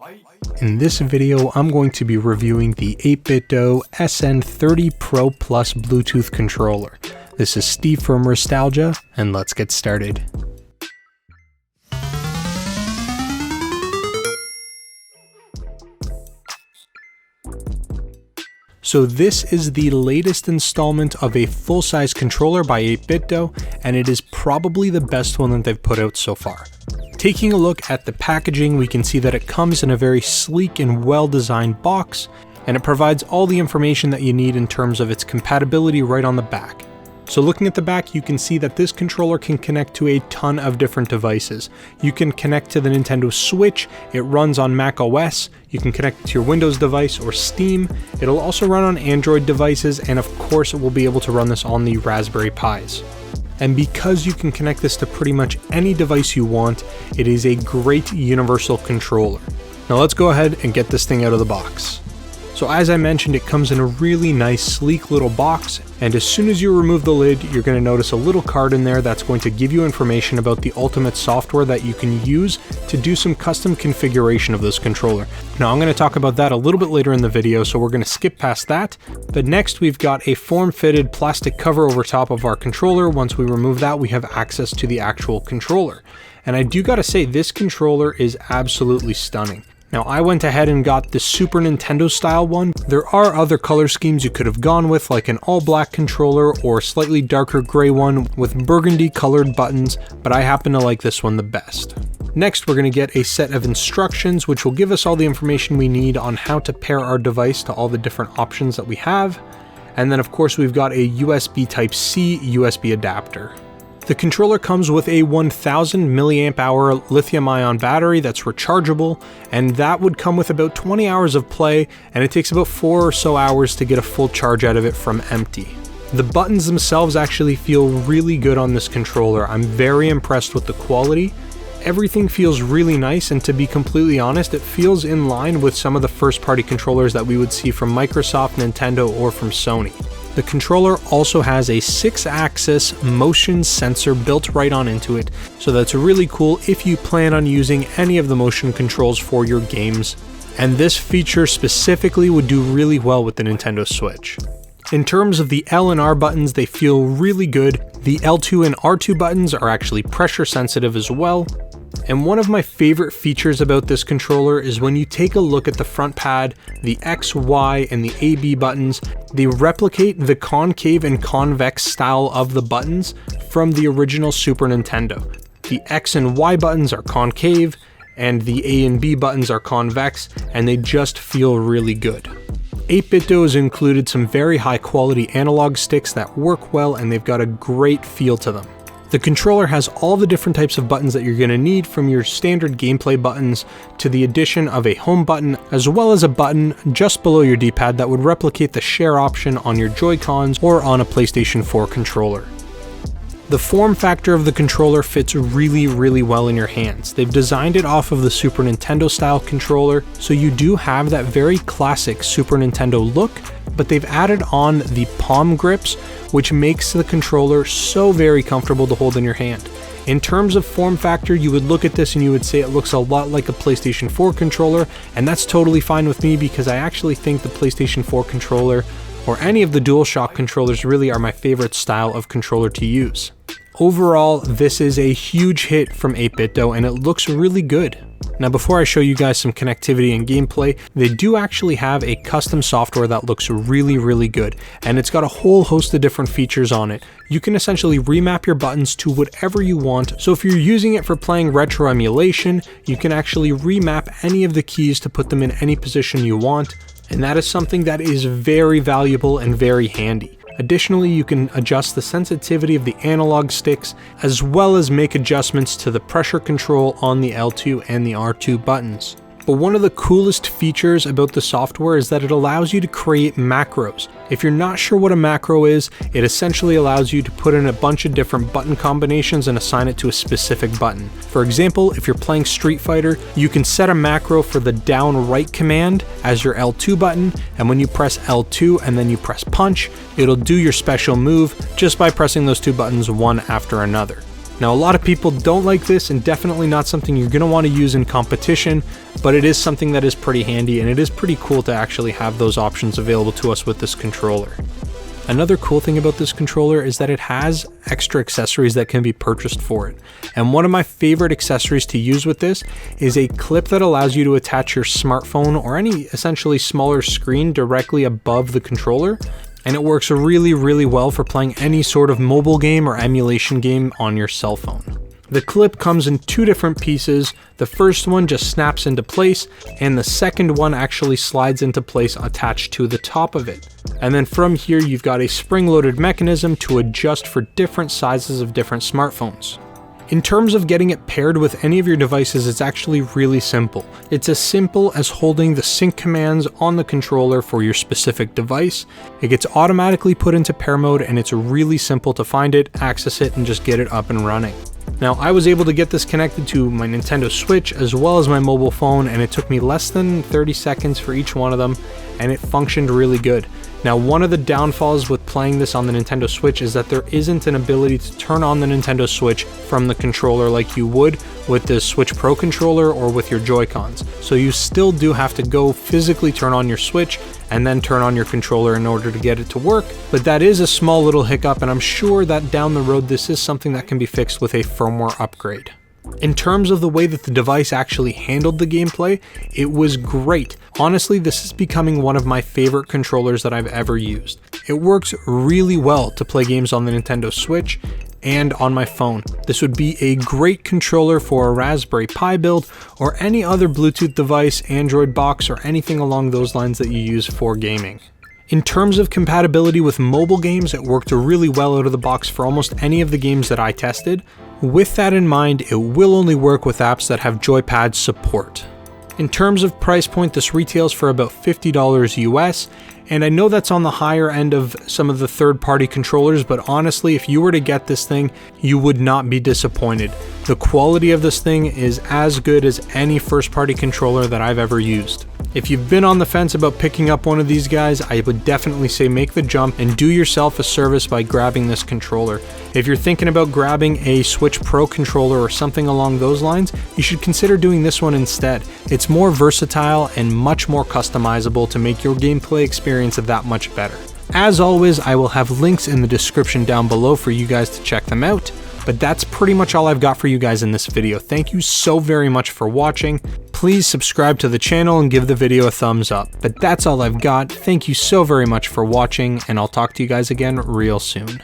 In this video, I'm going to be reviewing the 8BitDo SN30Pro Plus Bluetooth Controller. This is Steve from Restalgia, and let's get started. So this is the latest installment of a full-size controller by 8BitDo, and it is probably the best one that they've put out so far. Taking a look at the packaging, we can see that it comes in a very sleek and well-designed box, and it provides all the information that you need in terms of its compatibility right on the back. So looking at the back, you can see that this controller can connect to a ton of different devices. You can connect to the Nintendo Switch, it runs on macOS, you can connect to your Windows device or Steam, it'll also run on Android devices, and of course it will be able to run this on the Raspberry Pis. And because you can connect this to pretty much any device you want, it is a great universal controller. Now let's go ahead and get this thing out of the box. So as I mentioned, it comes in a really nice sleek little box, and as soon as you remove the lid, you're going to notice a little card in there that's going to give you information about the ultimate software that you can use to do some custom configuration of this controller. Now I'm going to talk about that a little bit later in the video, so we're going to skip past that. But next we've got a form-fitted plastic cover over top of our controller. Once we remove that, we have access to the actual controller. And I do gotta say, this controller is absolutely stunning. Now I went ahead and got the Super Nintendo style one. There are other color schemes you could have gone with, like an all black controller or a slightly darker gray one with burgundy colored buttons, but I happen to like this one the best. Next, we're going to get a set of instructions which will give us all the information we need on how to pair our device to all the different options that we have. And then of course we've got a USB Type-C USB adapter. The controller comes with a 1000 mAh lithium-ion battery that's rechargeable, and that would come with about 20 hours of play, and it takes about 4 or so hours to get a full charge out of it from empty. The buttons themselves actually feel really good on this controller. I'm very impressed with the quality. Everything feels really nice, and to be completely honest, it feels in line with some of the first-party controllers that we would see from Microsoft, Nintendo, or from Sony. The controller also has a 6-axis motion sensor built right on into it, so that's really cool if you plan on using any of the motion controls for your games. And this feature specifically would do really well with the Nintendo Switch. In terms of the L and R buttons, they feel really good. The L2 and R2 buttons are actually pressure sensitive as well. And one of my favorite features about this controller is when you take a look at the front pad, the X, Y, and the AB buttons, they replicate the concave and convex style of the buttons from the original Super Nintendo. The X and Y buttons are concave, and the A and B buttons are convex, and they just feel really good. 8BitDo has included some very high quality analog sticks that work well, and they've got a great feel to them. The controller has all the different types of buttons that you're going to need, from your standard gameplay buttons to the addition of a home button, as well as a button just below your D-pad that would replicate the share option on your Joy-Cons or on a PlayStation 4 controller. The form factor of the controller fits really well in your hands. They've designed it off of the Super Nintendo style controller, so you do have that very classic Super Nintendo look, but they've added on the palm grips, which makes the controller so very comfortable to hold in your hand. In terms of form factor, you would look at this and you would say it looks a lot like a PlayStation 4 controller, and that's totally fine with me because I actually think the PlayStation 4 controller or any of the DualShock controllers really are my favorite style of controller to use. Overall, this is a huge hit from 8BitDo, and it looks really good. Now before I show you guys some connectivity and gameplay, they do actually have a custom software that looks really good, and it's got a whole host of different features on it. You can essentially remap your buttons to whatever you want, so if you're using it for playing retro emulation, you can actually remap any of the keys to put them in any position you want, and that is something that is very valuable and very handy. Additionally, you can adjust the sensitivity of the analog sticks, as well as make adjustments to the pressure control on the L2 and the R2 buttons. But one of the coolest features about the software is that it allows you to create macros. If you're not sure what a macro is, it essentially allows you to put in a bunch of different button combinations and assign it to a specific button. For example, if you're playing Street Fighter, you can set a macro for the down right command as your L2 button, and when you press L2 and then you press punch, it'll do your special move just by pressing those two buttons one after another. Now, a lot of people don't like this and definitely not something you're going to want to use in competition, but it is something that is pretty handy, and it is pretty cool to actually have those options available to us with this controller. Another cool thing about this controller is that it has extra accessories that can be purchased for it. And one of my favorite accessories to use with this is a clip that allows you to attach your smartphone or any essentially smaller screen directly above the controller. And it works really well for playing any sort of mobile game or emulation game on your cell phone. The clip comes in two different pieces. The first one just snaps into place, and the second one actually slides into place attached to the top of it. And then from here, you've got a spring-loaded mechanism to adjust for different sizes of different smartphones. In terms of getting it paired with any of your devices, it's actually really simple. It's as simple as holding the sync commands on the controller for your specific device. It gets automatically put into pair mode, and it's really simple to find it, access it, and just get it up and running. Now, I was able to get this connected to my Nintendo Switch as well as my mobile phone, and it took me less than 30 seconds for each one of them, and it functioned really good. Now, one of the downfalls with playing this on the Nintendo Switch is that there isn't an ability to turn on the Nintendo Switch from the controller like you would with the Switch Pro controller or with your Joy-Cons. So you still do have to go physically turn on your Switch and then turn on your controller in order to get it to work. But that is a small little hiccup, and I'm sure that down the road this is something that can be fixed with a firmware upgrade. In terms of the way that the device actually handled the gameplay, it was great. Honestly, this is becoming one of my favorite controllers that I've ever used. It works really well to play games on the Nintendo Switch and on my phone. This would be a great controller for a Raspberry Pi build or any other Bluetooth device, Android box, or anything along those lines that you use for gaming. In terms of compatibility with mobile games, it worked really well out of the box for almost any of the games that I tested. With that in mind, it will only work with apps that have joypad support. In terms of price point, this retails for about $50 US, and I know that's on the higher end of some of the third-party controllers, but honestly, if you were to get this thing, you would not be disappointed. The quality of this thing is as good as any first-party controller that I've ever used. If you've been on the fence about picking up one of these guys, I would definitely say make the jump and do yourself a service by grabbing this controller. If you're thinking about grabbing a Switch Pro controller or something along those lines, you should consider doing this one instead. It's more versatile and much more customizable to make your gameplay experience that much better. As always, I will have links in the description down below for you guys to check them out. But that's pretty much all I've got for you guys in this video. Thank you so very much for watching. Please subscribe to the channel and give the video a thumbs up. But that's all I've got. Thank you so very much for watching, and I'll talk to you guys again real soon.